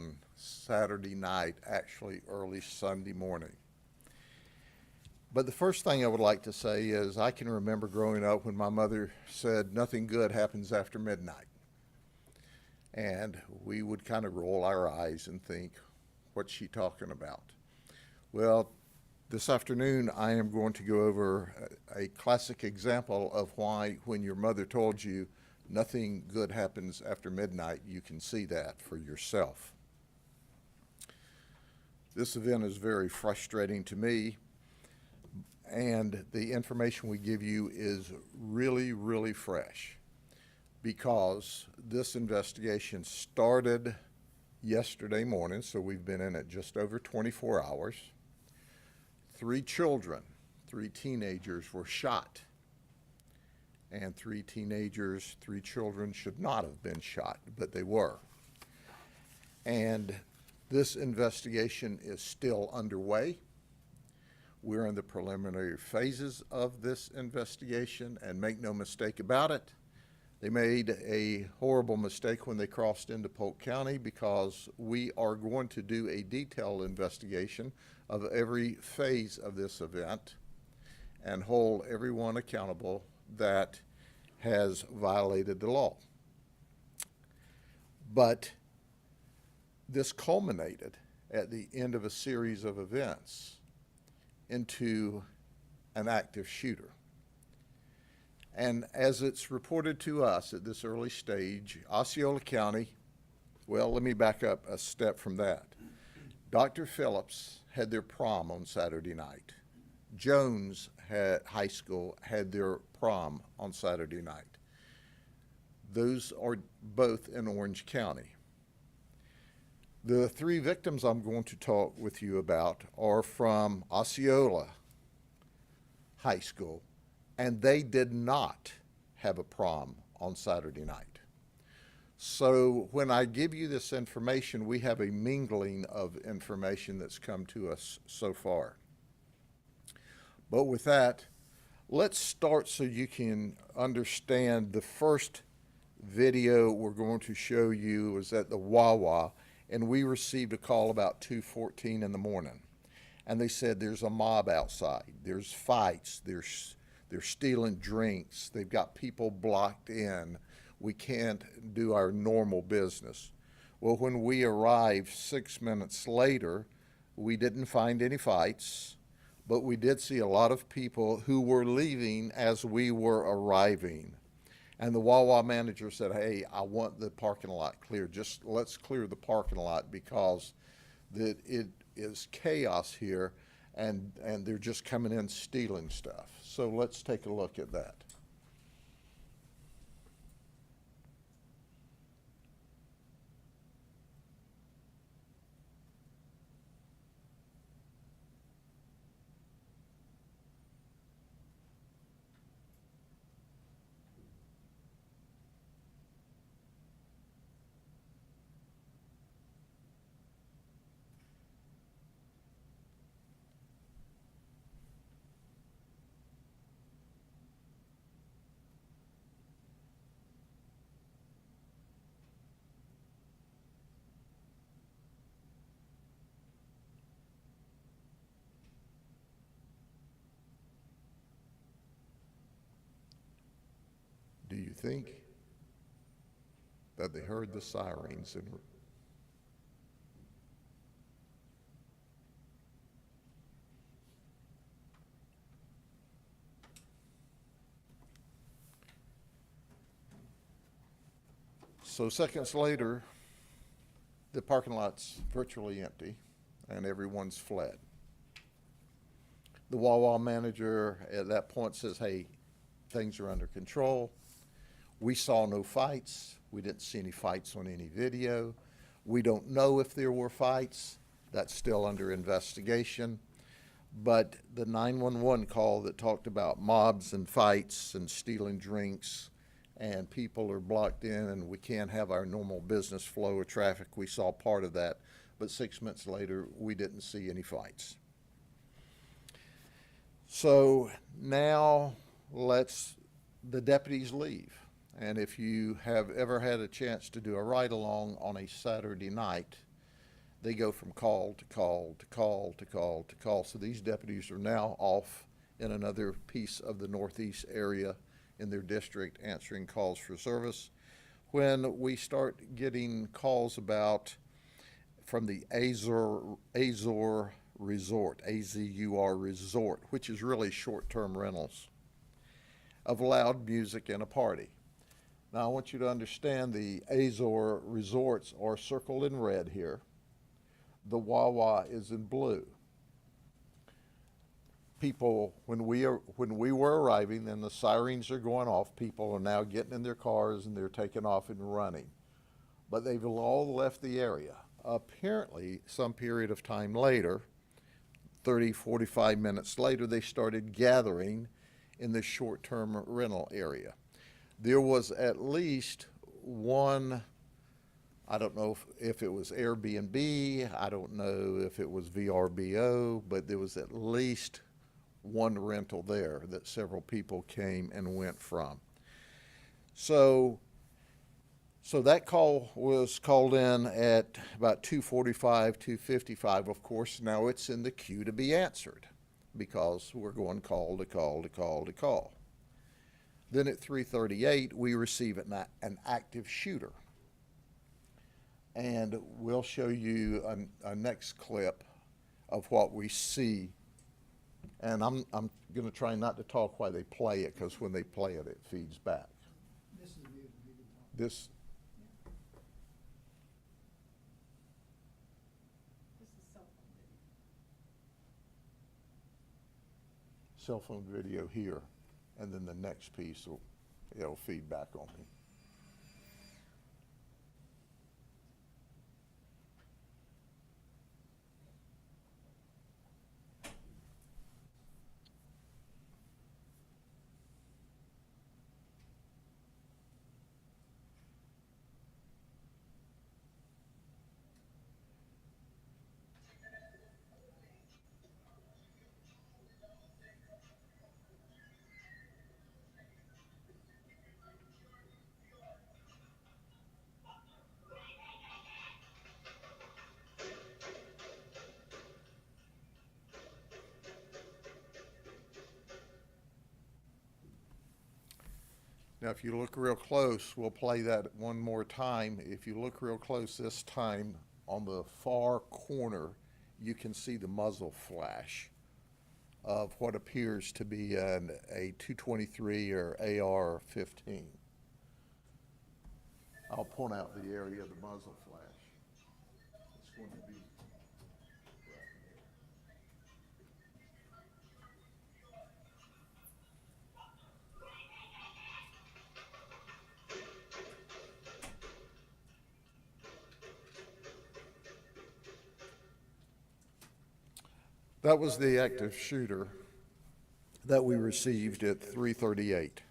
on Saturday night, actually early Sunday morning. But the first thing I would like to say is I can remember growing up when my mother said nothing good happens after midnight. And we would kind of roll our eyes and think, what's she talking about? Well, this afternoon I am going to go over a classic example of why when your mother told you nothing good happens after midnight, you can see that for yourself. This event is very frustrating to me, and the information we give you is really, really fresh because this investigation started yesterday morning, so we've been in it just over 24 hours. 3 children, 3 teenagers were shot, and 3 teenagers, 3 children should not have been shot, but they were. And this investigation is still underway. We're in the preliminary phases of this investigation, and make no mistake about it, they made a horrible mistake when they crossed into Polk County because we are going to do a detailed investigation of every phase of this event and hold everyone accountable that has violated the law. But this culminated at the end of a series of events into an active shooter. And as it's reported to us at this early stage, Osceola County, well, let me back up a step from that. Dr. Phillips had their prom on Saturday night. Jones High School had their prom on Saturday night. Those are both in Orange County. The 3 victims I'm going to talk with you about are from Osceola High School, and they did not have a prom on Saturday night. So when I give you this information, we have a mingling of information that's come to us so far. But with that, let's start so you can understand. The first video we're going to show you was at the Wawa, and we received a call about 2:14 in the morning. And they said there's a mob outside, there's fights, they're stealing drinks, they've got people blocked in, we can't do our normal business. Well, when we arrived 6 minutes later, we didn't find any fights, but we did see a lot of people who were leaving as we were arriving. And the Wawa manager said, hey, I want the parking lot cleared. Just let's clear the parking lot because it is chaos here, and they're just coming in stealing stuff. So let's take a look at that. Do you think that they heard the sirens and so seconds later, the parking lot's virtually empty and everyone's fled. The Wawa manager at that point says, hey, things are under control. We saw no fights. We didn't see any fights on any video. We don't know if there were fights. That's still under investigation. But the 911 call that talked about mobs and fights and stealing drinks and people are blocked in and we can't have our normal business flow of traffic, we saw part of that. But 6 minutes later, we didn't see any fights. So now the deputies leave. And if you have ever had a chance to do a ride-along on a Saturday night, they go from call to call to call to call to call. So these deputies are now off in another piece of the northeast area in their district answering calls for service. When we start getting calls about from the Azur Resort, AZUR Resort, which is really short-term rentals of loud music and a party. Now I want you to understand the Azur Resorts are circled in red here. The Wawa is in blue. People, when we were arriving and the sirens are going off, people are now getting in their cars and they're taking off and running. But they've all left the area. Apparently, some period of time later, 30, 45 minutes later, they started gathering in the short-term rental area. There was at least one, I don't know if it was Airbnb, I don't know if it was VRBO, but there was at least one rental there that several people came and went from. So that call was called in at about 2:45, 2:55. Of course, now it's in the queue to be answered because we're going call to call to call to call. Then at 3:38, we receive an active shooter. And we'll show you a next clip of what we see. And I'm going to try not to talk while they play it, because when they play it, it feeds back. This is the view you can talk. This This is cell phone video. cell phone video here, and then the next piece it'll feed back on me. Now, if you look real close, we'll play that one more time. If you look real close this time, on the far corner, you can see the muzzle flash of what appears to be a 223 or AR-15. I'll point out the area of the muzzle flash. It's going to be That was the active shooter that we received at 3:38.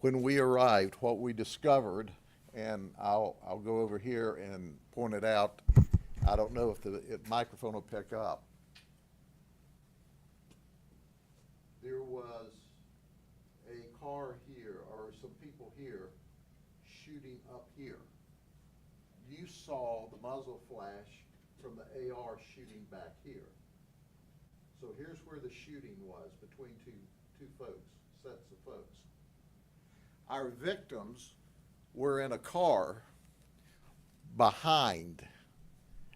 When we arrived, what we discovered, and I'll go over here and point it out. I don't know if the microphone will pick up. There was a car here, or some people here, shooting up here. You saw the muzzle flash from the AR shooting back here. So here's where the shooting was between two folks, sets of folks. Our victims were in a car behind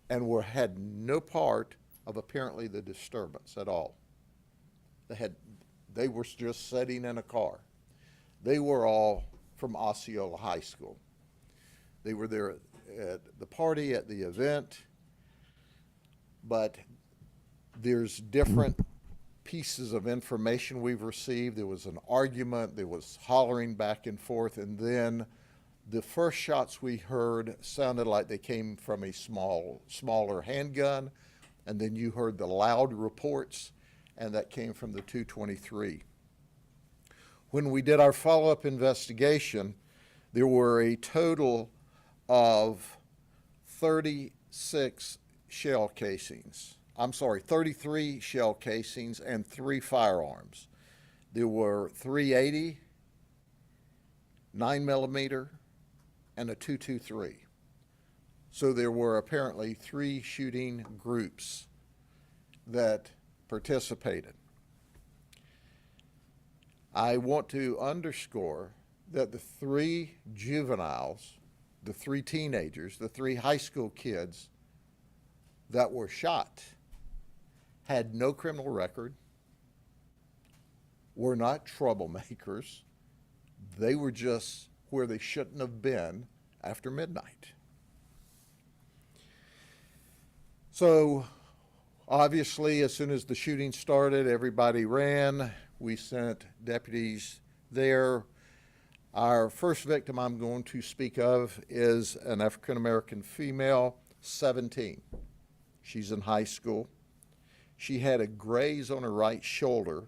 and had no part of apparently the disturbance at all. They were just sitting in a car. They were all from Osceola High School. They were there at the party, at the event, but there's different pieces of information we've received. There was an argument, there was hollering back and forth, and then the first shots we heard sounded like they came from a smaller handgun, and then you heard the loud reports, and that came from the 223. When we did our follow-up investigation, there were a total of 36 shell casings. 33 shell casings and 3 firearms. There were 380, 9mm, and a 223. So there were apparently 3 shooting groups that participated. I want to underscore that the 3 juveniles, the 3 teenagers, the 3 high school kids that were shot had no criminal record, were not troublemakers. They were just where they shouldn't have been after midnight. So obviously, as soon as the shooting started, everybody ran. We sent deputies there. Our first victim I'm going to speak of is an African-American female, 17. She's in high school. She had a graze on her right shoulder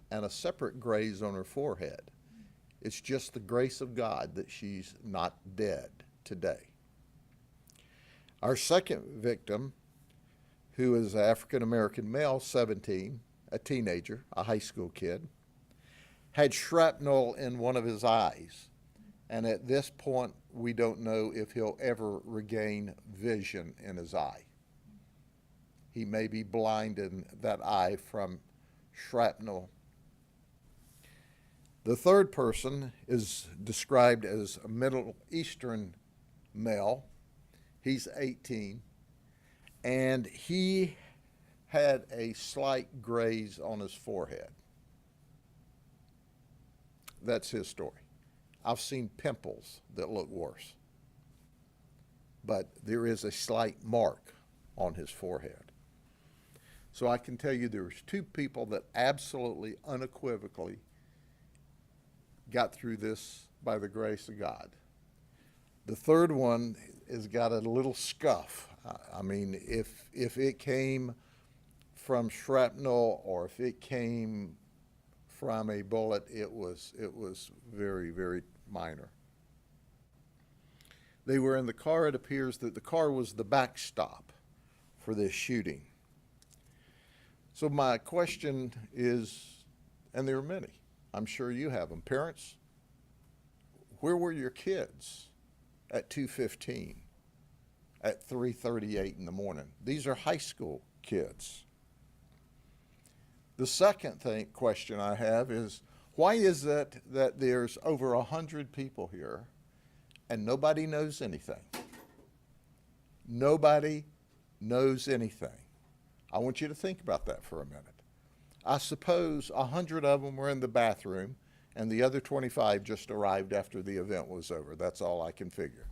and a separate graze on her forehead. It's just the grace of God that she's not dead today. Our second victim, who is an African-American male, 17, a teenager, a high school kid, had shrapnel in one of his eyes. And at this point, we don't know if he'll ever regain vision in his eye. He may be blind in that eye from shrapnel. The third person is described as a Middle Eastern male. He's 18, and he had a slight graze on his forehead. That's his story. I've seen pimples that look worse, but there is a slight mark on his forehead. So I can tell you there's 2 people that absolutely, unequivocally got through this by the grace of God. The third one has got a little scuff. I mean, if it came from shrapnel or if it came from a bullet, it was very, very minor. They were in the car. It appears that the car was the backstop for this shooting. So my question is, and there are many, I'm sure you have them. Parents, where were your kids at 2:15, at 3:38 in the morning? These are high school kids. The second question I have is, why is it that there's over 100 people here and nobody knows anything? Nobody knows anything. I want you to think about that for a minute. I suppose 100 of them were in the bathroom and the other 25 just arrived after the event was over. That's all I can figure.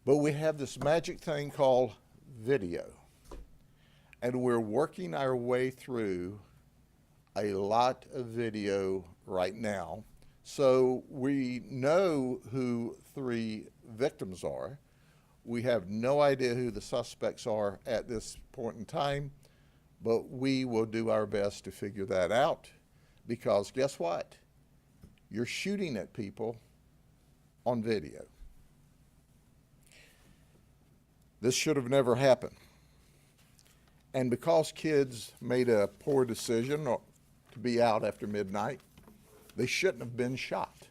But we have this magic thing called video. And we're working our way through a lot of video right now. So we know who 3 victims are. We have no idea who the suspects are at this point in time, but we will do our best to figure that out, because guess what? You're shooting at people on video. This should have never happened. And because kids made a poor decision to be out after midnight, they shouldn't have been shot.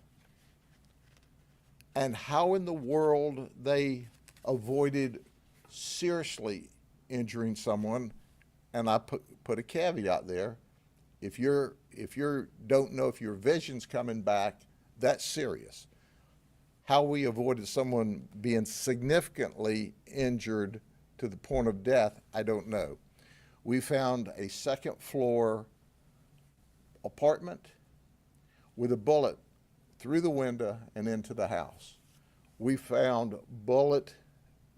And how in the world they avoided seriously injuring someone, and I put a caveat there, if you don't know if your vision's coming back, that's serious. How we avoided someone being significantly injured to the point of death, I don't know. We found a 2nd floor apartment with a bullet through the window and into the house. We found bullet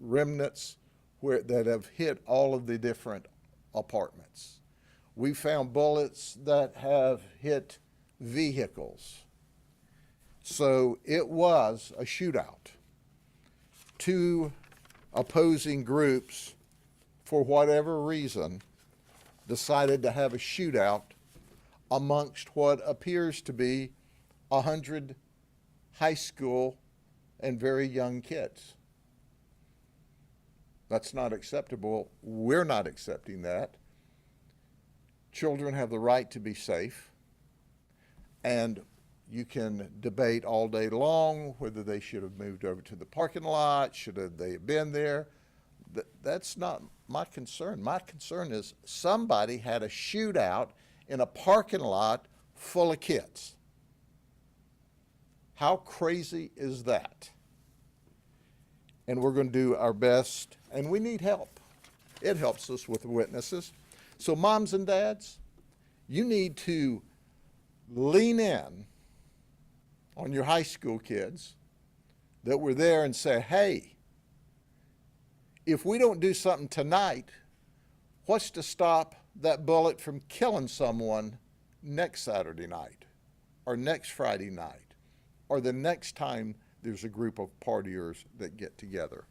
remnants that have hit all of the different apartments. We found bullets that have hit vehicles. So it was a shootout. 2 opposing groups, for whatever reason, decided to have a shootout amongst what appears to be 100 high school and very young kids. That's not acceptable. We're not accepting that. Children have the right to be safe, and You can debate all day long whether they should have moved over to the parking lot, they have been there. That's not my concern. My concern is somebody had a shootout in a parking lot full of kids. How crazy is that? And we're going to do our best, and we need help. It helps us with witnesses. So moms and dads, you need to lean in on your high school kids that were there and say, hey, if we don't do something tonight, what's to stop that bullet from killing someone next Saturday night or next Friday night or the next time there's a group of partiers that get together?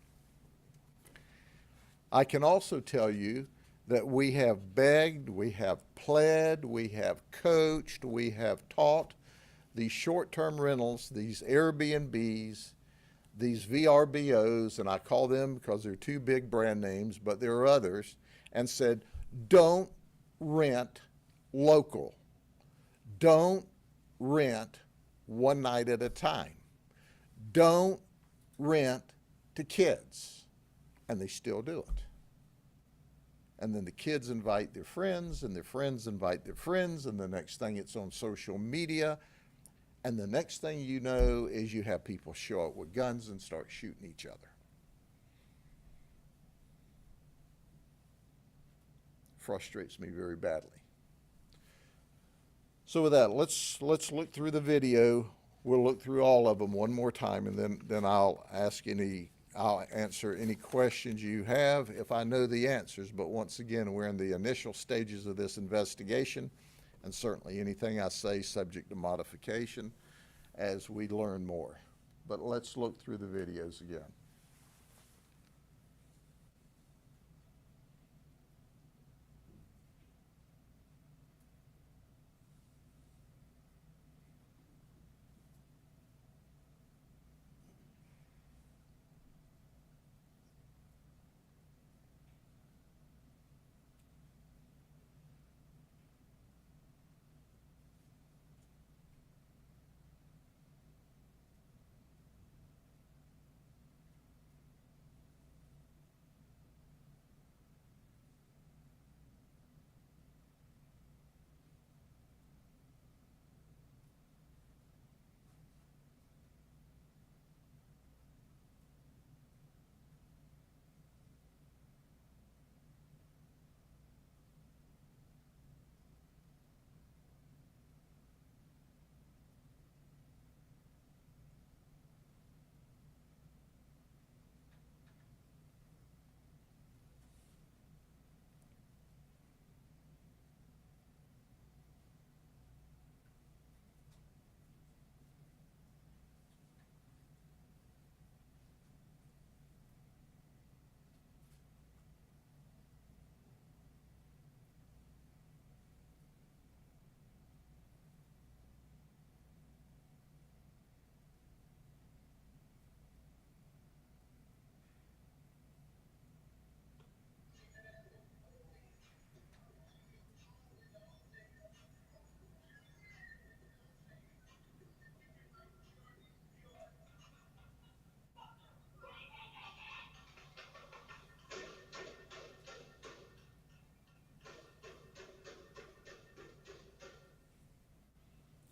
I can also tell you that we have begged, we have pled, we have coached, we have taught these short-term rentals, these Airbnbs, these VRBOs, and I call them because they're two big brand names, but there are others, and said, don't rent local. Don't rent one night at a time. Don't rent to kids. And they still do it. And then the kids invite their friends, and their friends invite their friends, and the next thing it's on social media. And the next thing you know is you have people show up with guns and start shooting each other. Frustrates me very badly. So with that, let's look through the video. We'll look through all of them one more time, and then I'll answer any questions you have if I know the answers. But once again, we're in the initial stages of this investigation, and certainly anything I say subject to modification as we learn more. But let's look through the videos again.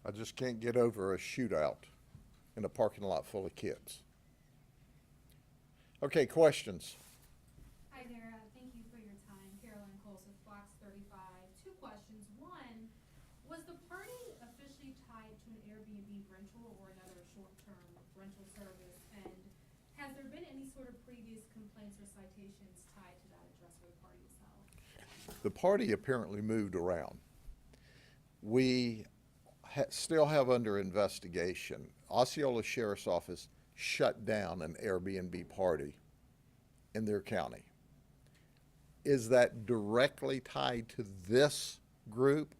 I just can't get over a shootout in a parking lot full of kids. Okay, questions? Hi there, thank you for your time. Carolyn Coles with Fox 35. Two questions. One, was the party officially tied to an Airbnb rental or another short-term rental service? And has there been any sort of previous complaints or citations tied to that address where the party was held? The party apparently moved around. We still have under investigation. Osceola Sheriff's Office shut down an Airbnb party in their county. Is that directly tied to this group?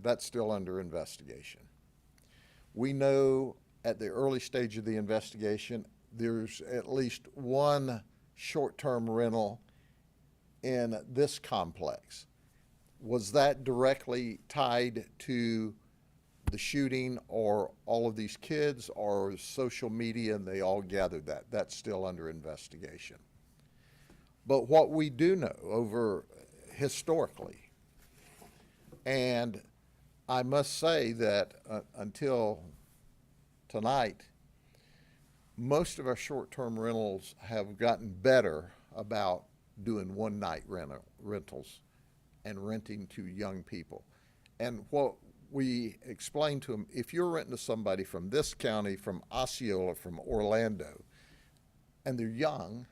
That's still under investigation. We know at the early stage of the investigation, there's at least one short-term rental in this complex. Was that directly tied to the shooting or all of these kids or social media, and they all gathered that. That's still under investigation. But what we do know over historically, and I must say that until tonight, most of our short-term rentals have gotten better about doing one-night rentals and renting to young people. And what we explain to them, if you're renting to somebody from this county, from Osceola, from Orlando, and they're young,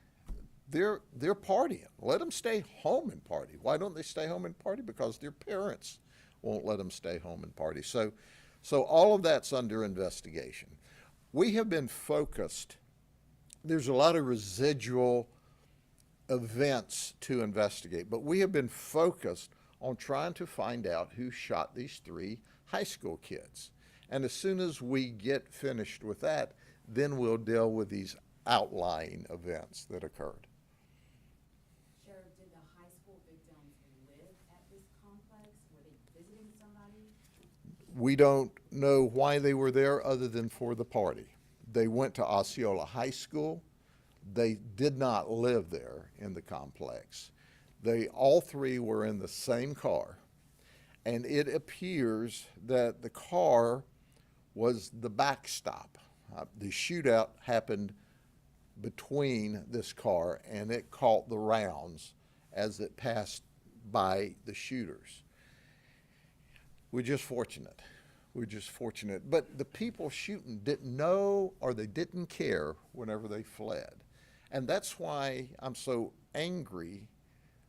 they're partying. Let them stay home and party. Why don't they stay home and party? Because their parents won't let them stay home and party. So all of that's under investigation. We have been focused. There's a lot of residual events to investigate, but we have been focused on trying to find out who shot these 3 high school kids. And as soon as we get finished with that, then we'll deal with these outlying events that occurred. Sheriff, did the high school victims live at this complex? Were they visiting somebody? We don't know why they were there other than for the party. They went to Osceola High School. They did not live there in the complex. They all 3 were in the same car, and it appears that the car was the backstop. The shootout happened between this car, and it caught the rounds as it passed by the shooters. We're just fortunate. We're just fortunate. But the people shooting didn't know or they didn't care whenever they fled. And that's why I'm so angry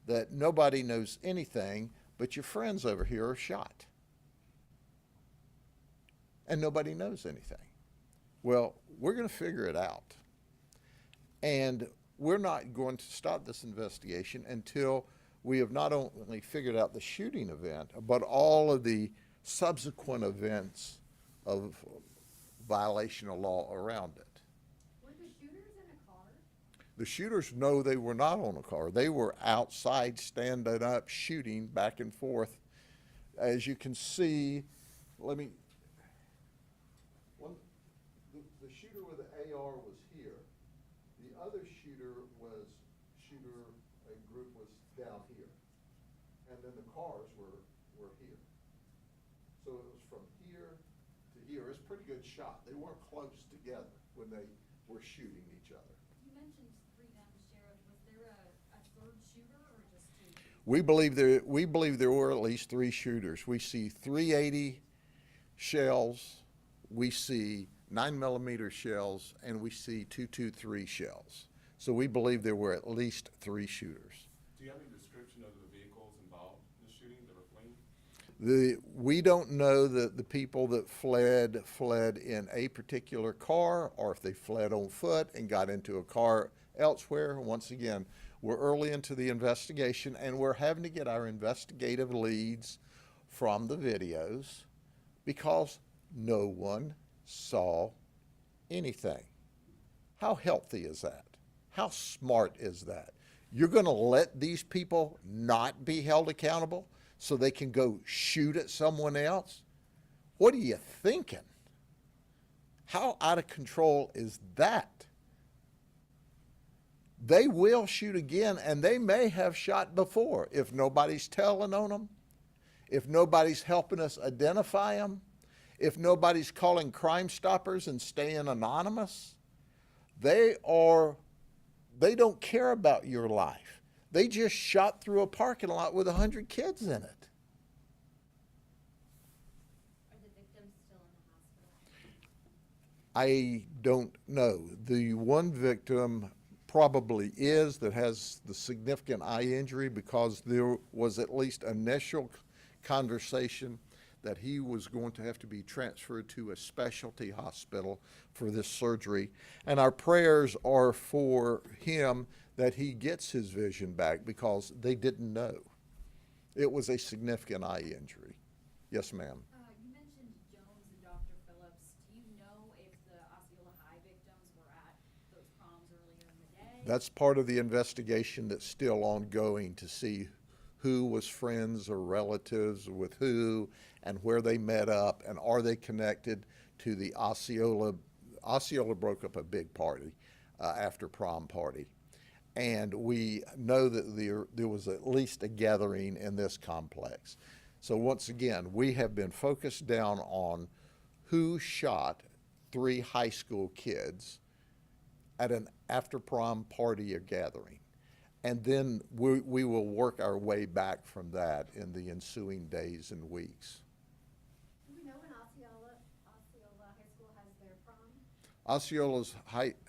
that nobody knows anything, but your friends over here are shot. And nobody knows anything. Well, we're going to figure it out. And we're not going to stop this investigation until we have not only figured out the shooting event, but all of the subsequent events of violation of law around it. Were the shooters in a car? The shooters, no, they were not on a car. They were outside standing up, shooting back and forth. As you can see, the shooter with the AR was here. The other group was down here. And then the cars were here. So it was from here to here. It's a pretty good shot. They weren't close together when they were shooting each other. You mentioned 3 now, Sheriff. Was there a third shooter or just 2? We believe there were at least 3 shooters. We see 380 shells, we see 9mm shells, and we see 223 shells. So we believe there were at least 3 shooters. Do you have any description of the vehicles involved in the shooting that were fleeing? We don't know that the people that fled in a particular car, or if they fled on foot and got into a car elsewhere. Once again, we're early into the investigation, and we're having to get our investigative leads from the videos because no one saw anything. How healthy is that? How smart is that? You're going to let these people not be held accountable so they can go shoot at someone else? What are you thinking? How out of control is that? They will shoot again, and they may have shot before if nobody's telling on them, if nobody's helping us identify them, if nobody's calling Crime Stoppers and staying anonymous. They don't care about your life. They just shot through a parking lot with 100 kids in it. Are the victims still in the hospital? I don't know. The one victim probably is that has the significant eye injury because there was at least initial conversation that he was going to have to be transferred to a specialty hospital for this surgery. And our prayers are for him that he gets his vision back because they didn't know. It was a significant eye injury. Yes, ma'am. You mentioned Jones and Dr. Phillips. Do you know if the Osceola High victims were at those proms earlier in the day? That's part of the investigation that's still ongoing to see who was friends or relatives with who and where they met up and are they connected to the Osceola. Osceola broke up a big party after prom party. And we know that there was at least a gathering in this complex. So once again, we have been focused down on who shot 3 high school kids at an after prom party or gathering. And then we will work our way back from that in the ensuing days and weeks. Do we know when Osceola High School has their prom? Osceola's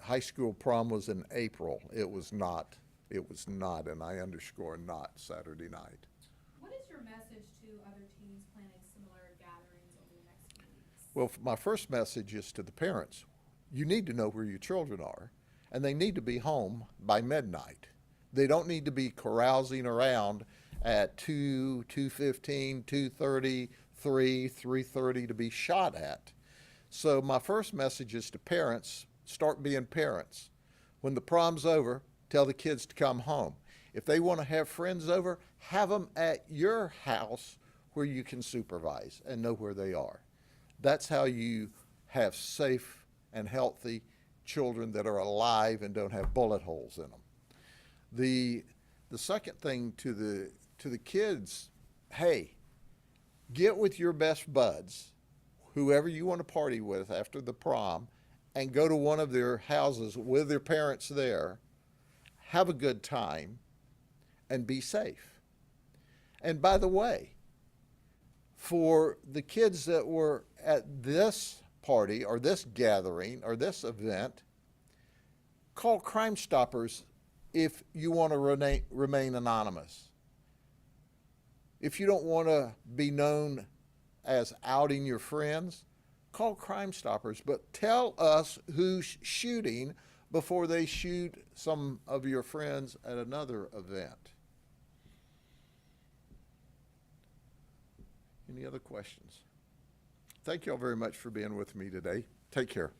high school prom was in April. It was not, and I underscore not, Saturday night. What is your message to other teens planning similar gatherings over the next few weeks? Well, my first message is to the parents. You need to know where your children are, and they need to be home by midnight. They don't need to be carousing around at 2, 2:15, 2:30, 3, 3:30 to be shot at. So my first message is to parents, start being parents. When the prom's over, tell the kids to come home. If they want to have friends over, have them at your house where you can supervise and know where they are. That's how you have safe and healthy children that are alive and don't have bullet holes in them. The second thing to the kids, hey, get with your best buds, whoever you want to party with after the prom, and go to one of their houses with their parents there, have a good time, and be safe. And by the way, for the kids that were at this party or this gathering or this event, call Crime Stoppers if you want to remain anonymous. If you don't want to be known as outing your friends, call Crime Stoppers, but tell us who's shooting before they shoot some of your friends at another event. Any other questions? Thank you all very much for being with me today. Take care.